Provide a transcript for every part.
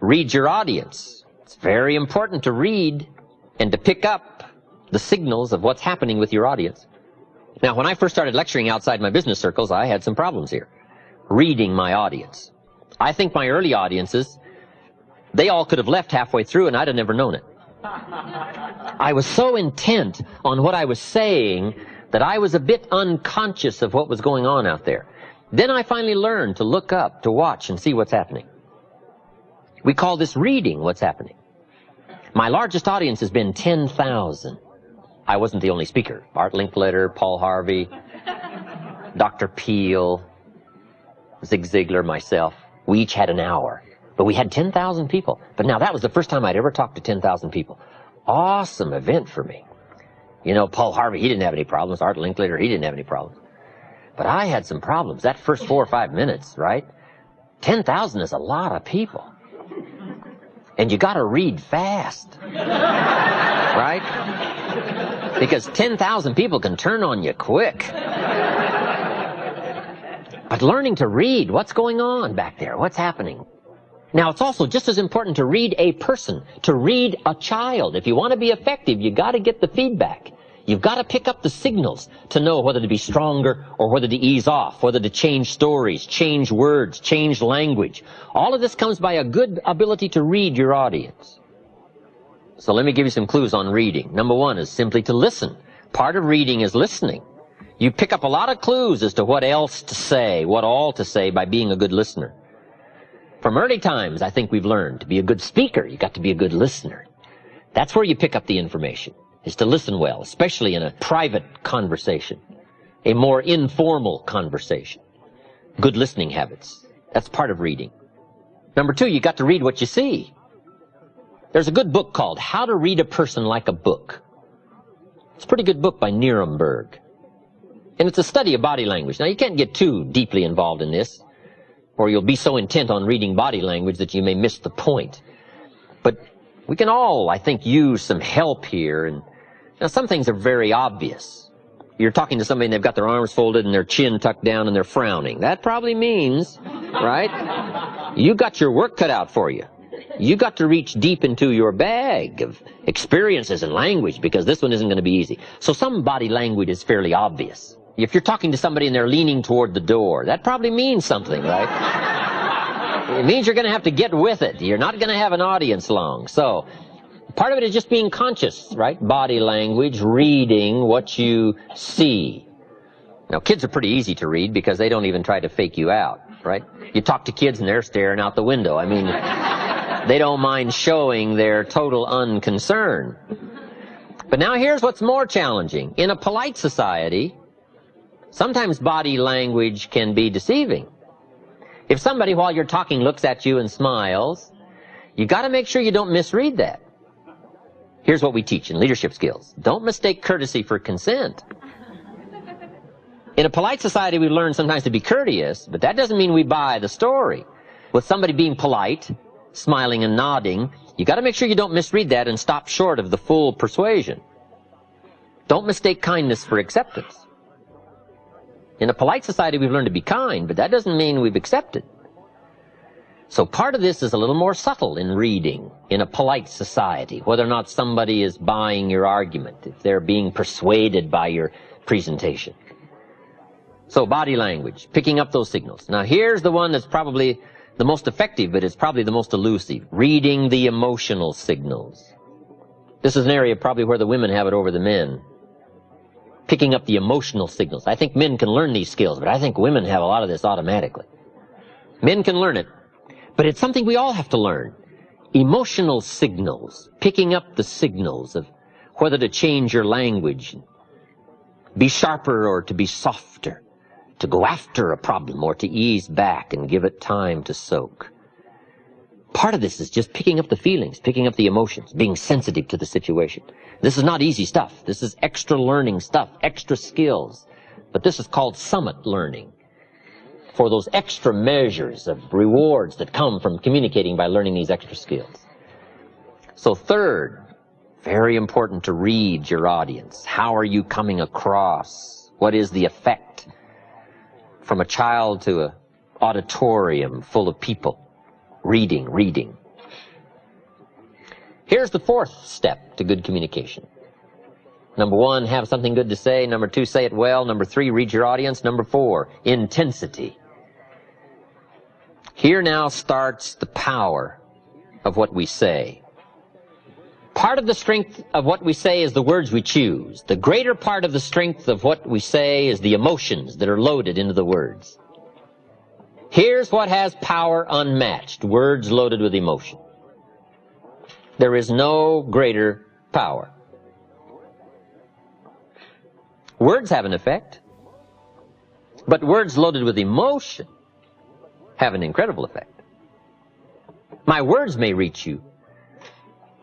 Read your audience. It's very important to read and to pick up the signals of what's happening with your audience. Now, when I first started lecturing outside my business circles, I had some problems here. Reading my audience. I think my early audiences, they all could have left halfway through and I'd have never known it. I was so intent on what I was saying that I was a bit unconscious of what was going on out there. Then I finally learned to look up, to watch and see what's happening. We call this reading what's happening. My largest audience has been 10,000. I wasn't the only speaker. Art Linkletter, Paul Harvey, Dr. Peel, Zig Ziglar, myself. We each had an hour. But we had 10,000 people. But now that was the first time I'd ever talked to 10,000 people. Awesome event for me. You know, Paul Harvey, he didn't have any problems. Art Linkletter, he didn't have any problems. But I had some problems. That first 4 or 5 minutes, right? 10,000 is a lot of people. And you got to read fast. Right? Because 10,000 people can turn on you quick. But learning to read, what's going on back there? What's happening? Now, it's also just as important to read a person, to read a child. If you want to be effective, you got to get the feedback. You've got to pick up the signals to know whether to be stronger or whether to ease off, whether to change stories, change words, change language. All of this comes by a good ability to read your audience. So let me give you some clues on reading. Number one is simply to listen. Part of reading is listening. You pick up a lot of clues as to what else to say, what all to say by being a good listener. From early times, I think we've learned to be a good speaker, you got to be a good listener. That's where you pick up the information, is to listen well, especially in a private conversation, a more informal conversation. Good listening habits. That's part of reading. Number two, you got to read what you see. There's a good book called How to Read a Person Like a Book. It's a pretty good book by Nirenberg. And it's a study of body language. Now, you can't get too deeply involved in this, or you'll be so intent on reading body language that you may miss the point. But we can all, I think, use some help here. And now, some things are very obvious. You're talking to somebody and they've got their arms folded and their chin tucked down and they're frowning. That probably means, right, you got your work cut out for you. You got to reach deep into your bag of experiences and language, because this one isn't going to be easy. So some body language is fairly obvious. If you're talking to somebody and they're leaning toward the door, that probably means something, right? It means you're going to have to get with it. You're not going to have an audience long. So part of it is just being conscious, right? Body language, reading what you see. Now, kids are pretty easy to read because they don't even try to fake you out, right? You talk to kids and they're staring out the window. I mean, they don't mind showing their total unconcern. But now here's what's more challenging. In a polite society, sometimes body language can be deceiving. If somebody, while you're talking, looks at you and smiles, you got to make sure you don't misread that. Here's what we teach in leadership skills. Don't mistake courtesy for consent. In a polite society, we learn sometimes to be courteous, but that doesn't mean we buy the story. With somebody being polite, smiling and nodding, you got to make sure you don't misread that and stop short of the full persuasion. Don't mistake kindness for acceptance. In a polite society, we've learned to be kind, but that doesn't mean we've accepted. So part of this is a little more subtle in reading in a polite society, whether or not somebody is buying your argument, if they're being persuaded by your presentation. So body language, picking up those signals. Now here's the one that's probably the most effective, but it's probably the most elusive. Reading the emotional signals. This is an area probably where the women have it over the men. Picking up the emotional signals. I think men can learn these skills, but I think women have a lot of this automatically. Men can learn it, but it's something we all have to learn. Emotional signals. Picking up the signals of whether to change your language, be sharper or to be softer, to go after a problem or to ease back and give it time to soak. Part of this is just picking up the feelings, picking up the emotions, being sensitive to the situation. This is not easy stuff. This is extra learning stuff, extra skills. But this is called summit learning, for those extra measures of rewards that come from communicating by learning these extra skills. So third, very important to read your audience. How are you coming across? What is the effect? From a child to an auditorium full of people. Reading. Here's the fourth step to good communication. Number one, have something good to say. Number two, say it well. Number three, read your audience. Number four, intensity. Here now starts the power of what we say. Part of the strength of what we say is the words we choose. The greater part of the strength of what we say is the emotions that are loaded into the words. Here's what has power unmatched: words loaded with emotion. There is no greater power. Words have an effect, but words loaded with emotion have an incredible effect. My words may reach you,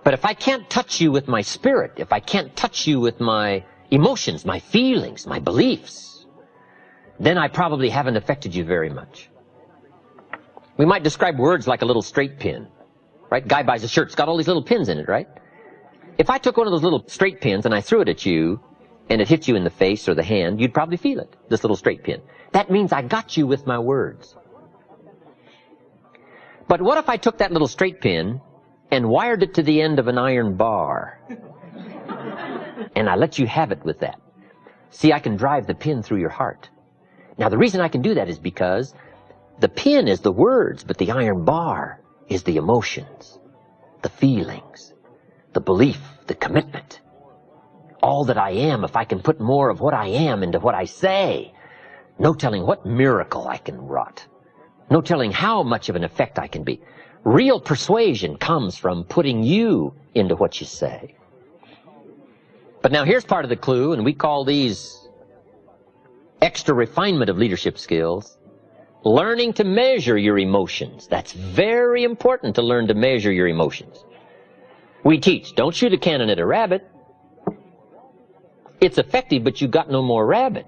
but if I can't touch you with my spirit, if I can't touch you with my emotions, my feelings, my beliefs, then I probably haven't affected you very much. We might describe words like a little straight pin, right? Guy buys a shirt, it's got all these little pins in it, right? If I took one of those little straight pins and I threw it at you, and it hit you in the face or the hand, you'd probably feel it, this little straight pin. That means I got you with my words. But what if I took that little straight pin and wired it to the end of an iron bar? And I let you have it with that. See, I can drive the pin through your heart. Now, the reason I can do that is because the pin is the words, but the iron bar is the emotions, the feelings, the belief, the commitment. All that I am, if I can put more of what I am into what I say, no telling what miracle I can wrought. No telling how much of an effect I can be. Real persuasion comes from putting you into what you say. But now here's part of the clue, and we call these extra refinement of leadership skills. Learning to measure your emotions. That's very important, to learn to measure your emotions. We teach, don't shoot a cannon at a rabbit. It's effective, but you got no more rabbit.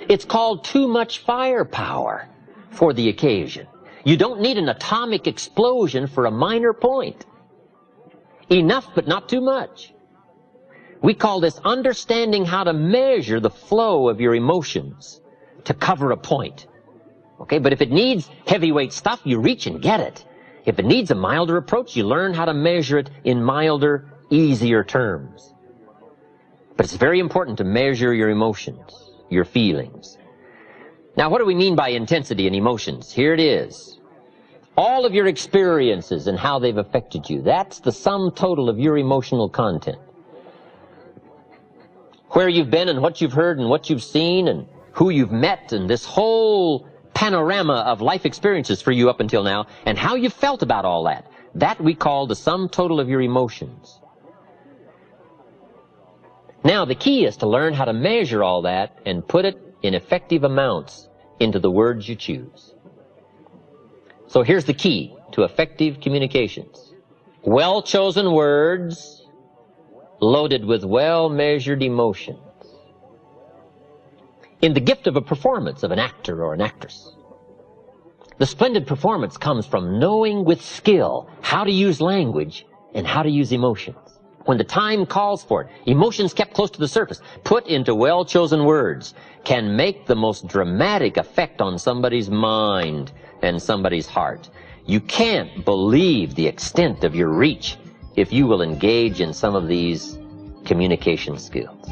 It's called too much firepower for the occasion. You don't need an atomic explosion for a minor point. Enough, but not too much. We call this understanding how to measure the flow of your emotions to cover a point. Okay, but if it needs heavyweight stuff, you reach and get it. If it needs a milder approach, you learn how to measure it in milder, easier terms. But it's very important to measure your emotions, your feelings. Now, what do we mean by intensity and emotions? Here it is. All of your experiences and how they've affected you. That's the sum total of your emotional content. Where you've been and what you've heard and what you've seen and who you've met, and this whole panorama of life experiences for you up until now, and how you felt about all that. That we call the sum total of your emotions. Now, the key is to learn how to measure all that and put it in effective amounts into the words you choose. So here's the key to effective communications. Well-chosen words loaded with well-measured emotions. In the gift of a performance of an actor or an actress, the splendid performance comes from knowing with skill how to use language and how to use emotions. When the time calls for it, emotions kept close to the surface, put into well-chosen words, can make the most dramatic effect on somebody's mind and somebody's heart. You can't believe the extent of your reach if you will engage in some of these communication skills.